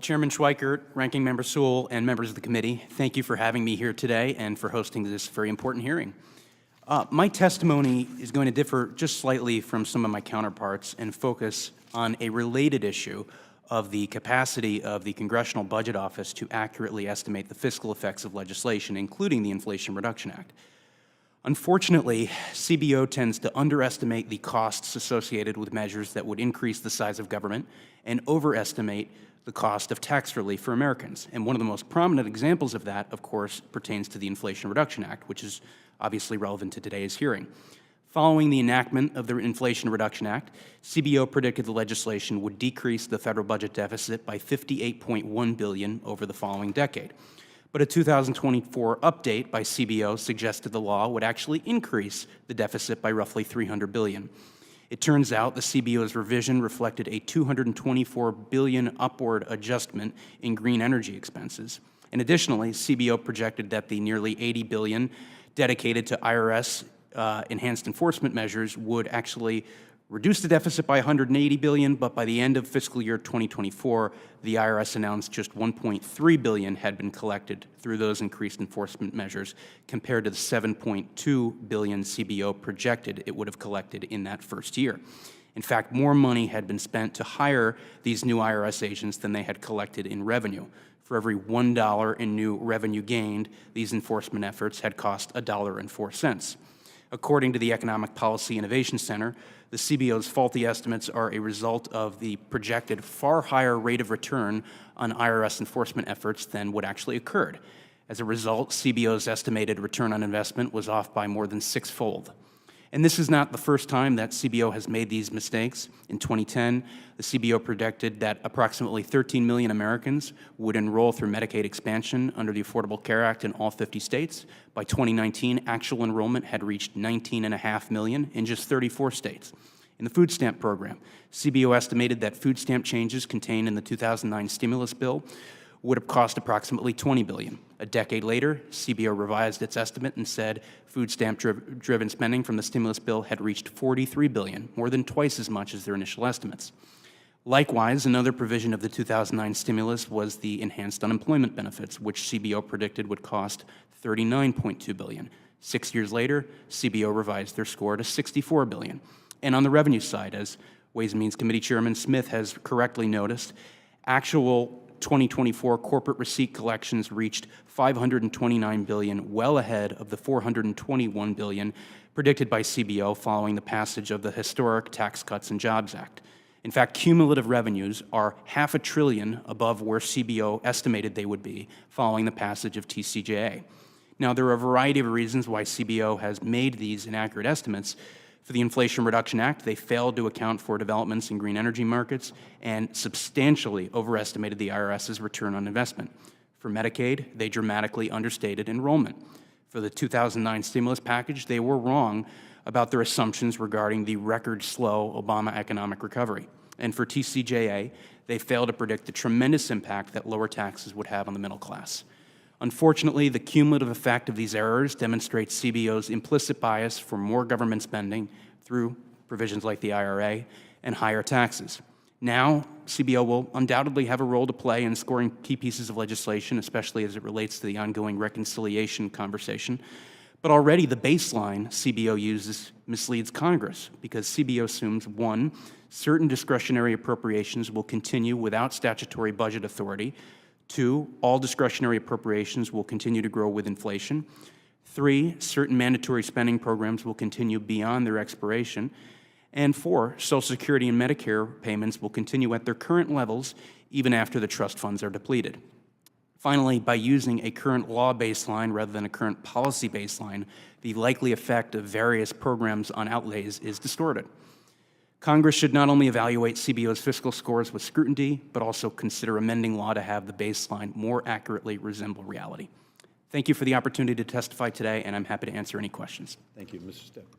Chairman Schweikert, Ranking Member Sewell, and members of the committee, thank you for having me here today and for hosting this very important hearing. My testimony is going to differ just slightly from some of my counterparts and focus on a related issue of the capacity of the Congressional Budget Office to accurately estimate the fiscal effects of legislation, including the Inflation Reduction Act. Unfortunately, CBO tends to underestimate the costs associated with measures that would increase the size of government and overestimate the cost of tax relief for Americans. And one of the most prominent examples of that, of course, pertains to the Inflation Reduction Act, which is obviously relevant to today's hearing. Following the enactment of the Inflation Reduction Act, CBO predicted the legislation would decrease the federal budget deficit by $58.1 billion over the following decade. But a 2024 update by CBO suggested the law would actually increase the deficit by roughly $300 billion. It turns out the CBO's revision reflected a $224 billion upward adjustment in green energy expenses. And additionally, CBO projected that the nearly $80 billion dedicated to IRS enhanced enforcement measures would actually reduce the deficit by $180 billion, but by the end of fiscal year 2024, the IRS announced just $1.3 billion had been collected through those increased enforcement measures, compared to the $7.2 billion CBO projected it would have collected in that first year. In fact, more money had been spent to hire these new IRS agents than they had collected in revenue. For every $1 in new revenue gained, these enforcement efforts had cost $1.04. According to the Economic Policy Innovation Center, the CBO's faulty estimates are a result of the projected far higher rate of return on IRS enforcement efforts than what actually occurred. As a result, CBO's estimated return on investment was off by more than sixfold. And this is not the first time that CBO has made these mistakes. In 2010, the CBO predicted that approximately 13 million Americans would enroll through Medicaid expansion under the Affordable Care Act in all 50 states. By 2019, actual enrollment had reached 19.5 million in just 34 states. In the food stamp program, CBO estimated that food stamp changes contained in the 2009 stimulus bill would have cost approximately $20 billion. A decade later, CBO revised its estimate and said food stamp-driven spending from the stimulus bill had reached $43 billion, more than twice as much as their initial estimates. Likewise, another provision of the 2009 stimulus was the enhanced unemployment benefits, which CBO predicted would cost $39.2 billion. 6 years later, CBO revised their score to $64 billion. And on the revenue side, as Ways and Means Committee Chairman Smith has correctly noticed, actual 2024 corporate receipt collections reached $529 billion, well ahead of the $421 billion predicted by CBO following the passage of the historic Tax Cuts and Jobs Act. In fact, cumulative revenues are $500 billion above where CBO estimated they would be following the passage of TCJA. Now, there are a variety of reasons why CBO has made these inaccurate estimates. For the Inflation Reduction Act, they failed to account for developments in green energy markets and substantially overestimated the IRS's return on investment. For Medicaid, they dramatically understated enrollment. For the 2009 stimulus package, they were wrong about their assumptions regarding the record-slow Obama economic recovery. And for TCJA, they failed to predict the tremendous impact that lower taxes would have on the middle class. Unfortunately, the cumulative effect of these errors demonstrates CBO's implicit bias for more government spending through provisions like the IRA and higher taxes. Now, CBO will undoubtedly have a role to play in scoring key pieces of legislation, especially as it relates to the ongoing reconciliation conversation. But already the baseline CBO uses misleads Congress because CBO assumes, one, certain discretionary appropriations will continue without statutory budget authority. Two, all discretionary appropriations will continue to grow with inflation. Three, certain mandatory spending programs will continue beyond their expiration. And four, Social Security and Medicare payments will continue at their current levels even after the trust funds are depleted. Finally, by using a current law baseline rather than a current policy baseline, the likely effect of various programs on outlays is distorted. Congress should not only evaluate CBO's fiscal scores with scrutiny, but also consider amending law to have the baseline more accurately resemble reality. Thank you for the opportunity to testify today, and I'm happy to answer any questions. Thank you, Mr. Stepp.